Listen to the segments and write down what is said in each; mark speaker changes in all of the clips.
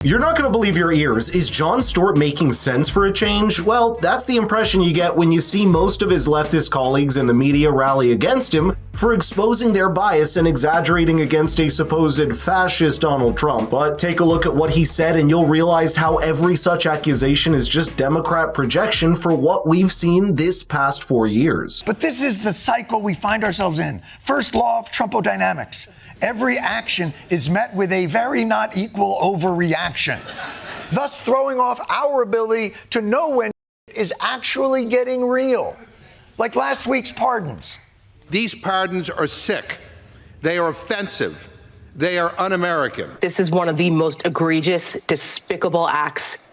Speaker 1: You're not going to believe your ears. Is Jon Stewart making sense for a change? Well, that's the impression you get when you see most of his leftist colleagues in the media rally against him for exposing their bias and exaggerating against a supposed fascist Donald Trump. But take a look at what he said and you'll realize how every such accusation is just Democrat projection for what we've seen this past 4 years.
Speaker 2: But this is the cycle we find ourselves in. First law of Trumpodynamics. Every action is met with a very not equal overreaction, thus throwing off our ability to know when is actually getting real. Like last week's pardons.
Speaker 3: These pardons are sick. They are offensive. They are un-American.
Speaker 4: This is one of the most egregious, despicable acts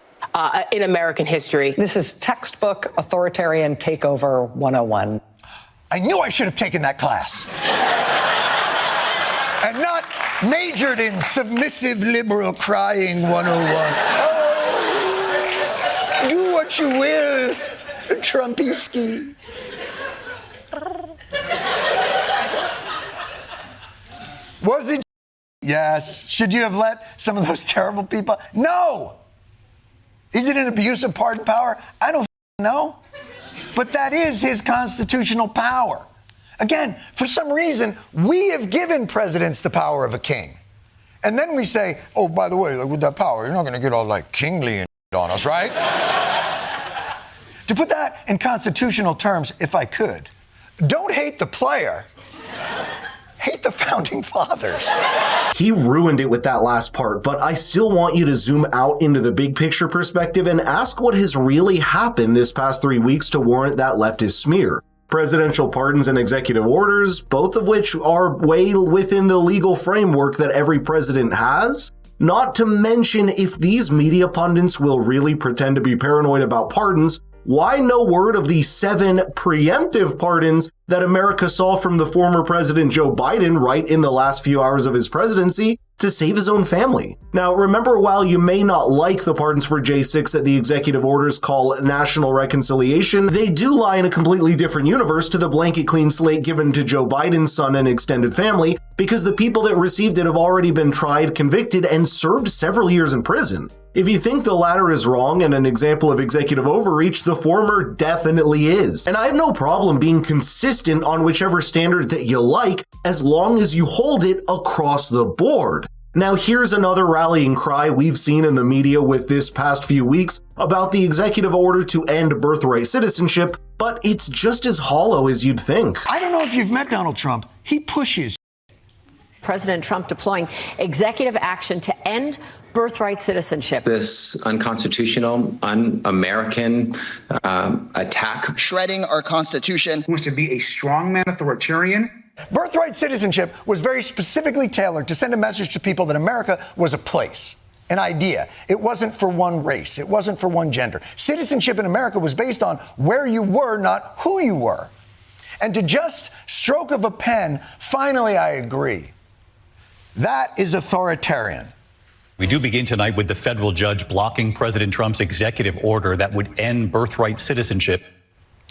Speaker 4: in American history.
Speaker 5: This is textbook authoritarian takeover 101.
Speaker 2: I knew I should have taken that class. And not majored in submissive liberal crying 101. Oh, do what you will, Trumpiski. Was it? Yes. Should you have let some of those terrible people? No. Is it an abuse of pardon power? I don't know. But that is his constitutional power. Again, for some reason, we have given presidents the power of a king. And then we say, oh, by the way, like, with that power, you're not going to get all like kingly and on us, right? To put that in constitutional terms, if I could, don't hate the player, hate the founding fathers.
Speaker 1: He ruined it with that last part, but I still want you to zoom out into the big picture perspective and ask what has really happened this past 3 weeks to warrant that leftist smear. Presidential pardons and executive orders, both of which are way within the legal framework that every president has. Not to mention, if these media pundits will really pretend to be paranoid about pardons, why no word of the 7 preemptive pardons that America saw from the former President Joe Biden right in the last few hours of his presidency to save his own family? Now, remember, while you may not like the pardons for J6 that the executive orders call national reconciliation, they do lie in a completely different universe to the blanket clean slate given to Joe Biden's son and extended family, because the people that received it have already been tried, convicted, and served several years in prison. If you think the latter is wrong and an example of executive overreach, the former definitely is. And I have no problem being consistent on whichever standard that you like, as long as you hold it across the board. Now, here's another rallying cry we've seen in the media with this past few weeks about the executive order to end birthright citizenship, but it's just as hollow as you'd think.
Speaker 2: I don't know if you've met Donald Trump. He pushes.
Speaker 6: President Trump deploying executive action to end birthright citizenship.
Speaker 7: This unconstitutional, un-American attack.
Speaker 8: Shredding our Constitution.
Speaker 9: Wants to be a strongman authoritarian.
Speaker 2: Birthright citizenship was very specifically tailored to send a message to people that America was a place, an idea. It wasn't for one race. It wasn't for one gender. Citizenship in America was based on where you were, not who you were. And to just stroke of a pen, finally I agree. That is authoritarian.
Speaker 10: We do begin tonight with the federal judge blocking President Trump's executive order that would end birthright citizenship.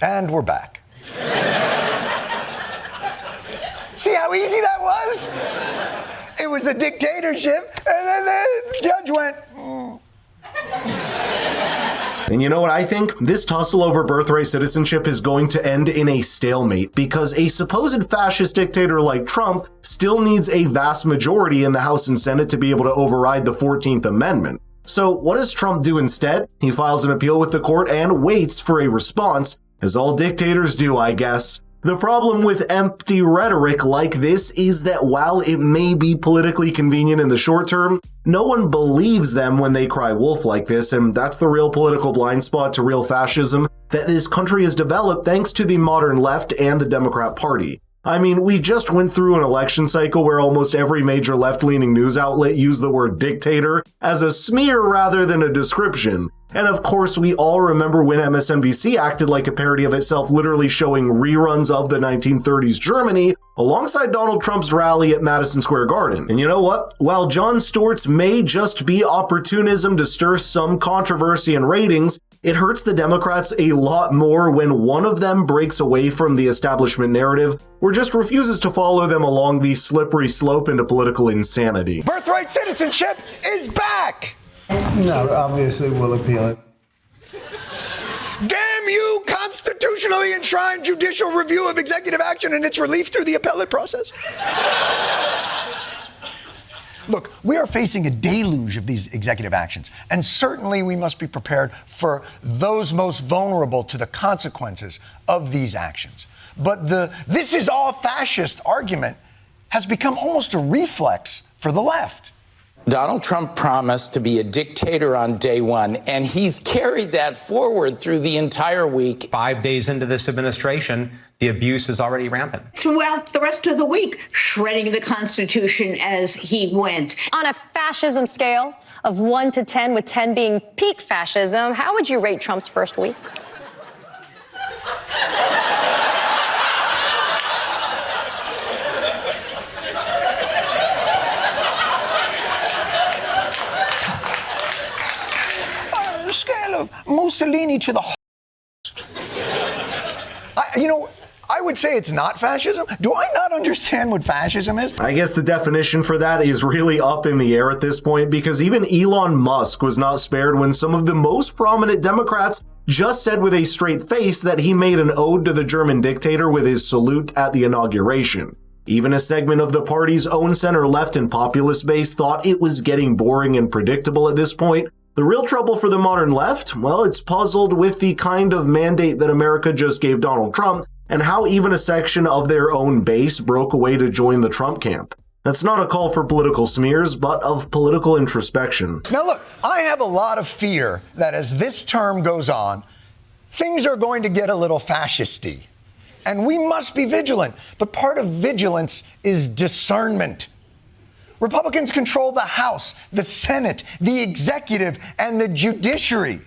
Speaker 2: And we're back. See how easy that was? It was a dictatorship, and then the judge went,
Speaker 1: And you know what I think? This tussle over birthright citizenship is going to end in a stalemate, because a supposed fascist dictator like Trump still needs a vast majority in the House and Senate to be able to override the 14th Amendment. So what does Trump do instead? He files an appeal with the court and waits for a response, as all dictators do, I guess. The problem with empty rhetoric like this is that while it may be politically convenient in the short term, no one believes them when they cry wolf like this, and that's the real political blind spot to real fascism that this country has developed thanks to the modern left and the Democrat Party. I mean, we just went through an election cycle where almost every major left-leaning news outlet used the word dictator as a smear rather than a description. And of course, we all remember when MSNBC acted like a parody of itself, literally showing reruns of the 1930s Germany alongside Donald Trump's rally at Madison Square Garden. And you know what? While Jon Stewart's may just be opportunism to stir some controversy and ratings, it hurts the Democrats a lot more when one of them breaks away from the establishment narrative or just refuses to follow them along the slippery slope into political insanity.
Speaker 2: Birthright citizenship is back!
Speaker 8: No, obviously we'll appeal it.
Speaker 2: Damn you, constitutionally enshrined judicial review of executive action and its relief through the appellate process. Look, we are facing a deluge of these executive actions, and certainly we must be prepared for those most vulnerable to the consequences of these actions. But the "this is all fascist" argument has become almost a reflex for the left.
Speaker 11: Donald Trump promised to be a dictator on day one, and he's carried that forward through the entire week.
Speaker 12: 5 days into this administration, the abuse is already rampant.
Speaker 13: Throughout the rest of the week, shredding the Constitution as he went.
Speaker 14: On a fascism scale of 1 to 10, with 10 being peak fascism, how would you rate Trump's first week?
Speaker 2: On a scale of Mussolini to the I would say it's not fascism. Do I not understand what fascism is?
Speaker 1: I guess the definition for that is really up in the air at this point, because even Elon Musk was not spared when some of the most prominent Democrats just said with a straight face that he made an ode to the German dictator with his salute at the inauguration. Even a segment of the party's own center-left and populist base thought it was getting boring and predictable at this point. The real trouble for the modern left? Well, it's puzzled with the kind of mandate that America just gave Donald Trump, and how even a section of their own base broke away to join the Trump camp. That's not a call for political smears, but of political introspection.
Speaker 2: Now look, I have a lot of fear that as this term goes on, things are going to get a little fascisty. And we must be vigilant. But part of vigilance is discernment. Republicans control the House, the Senate, the executive, and the judiciary.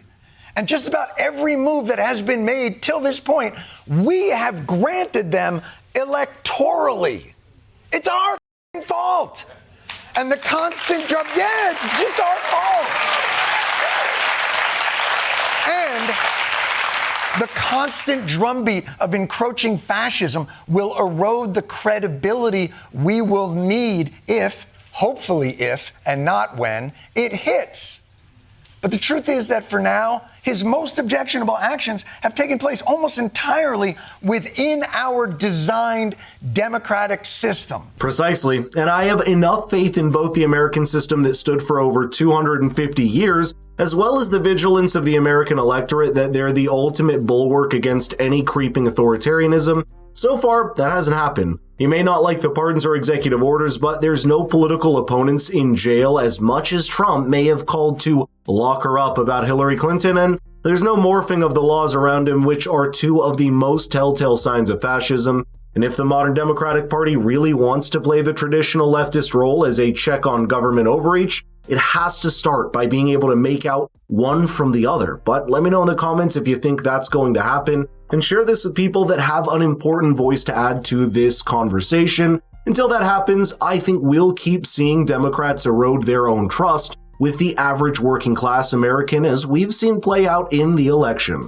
Speaker 2: And just about every move that has been made till this point, we have granted them electorally. It's our fault. And the constant drum, yeah, it's just our fault. And the constant drumbeat of encroaching fascism will erode the credibility we will need if, hopefully if, and not when, it hits. But the truth is that for now, his most objectionable actions have taken place almost entirely within our designed democratic system.
Speaker 1: Precisely, and I have enough faith in both the American system that stood for over 250 years, as well as the vigilance of the American electorate that they're the ultimate bulwark against any creeping authoritarianism. So far, that hasn't happened. You may not like the pardons or executive orders, but there's no political opponents in jail as much as Trump may have called to lock her up about Hillary Clinton, and there's no morphing of the laws around him, which are two of the most telltale signs of fascism. And if the modern Democratic Party really wants to play the traditional leftist role as a check on government overreach, it has to start by being able to make out one from the other. But let me know in the comments if you think that's going to happen, and share this with people that have an important voice to add to this conversation. Until that happens, I think we'll keep seeing Democrats erode their own trust with the average working class American, as we've seen play out in the election.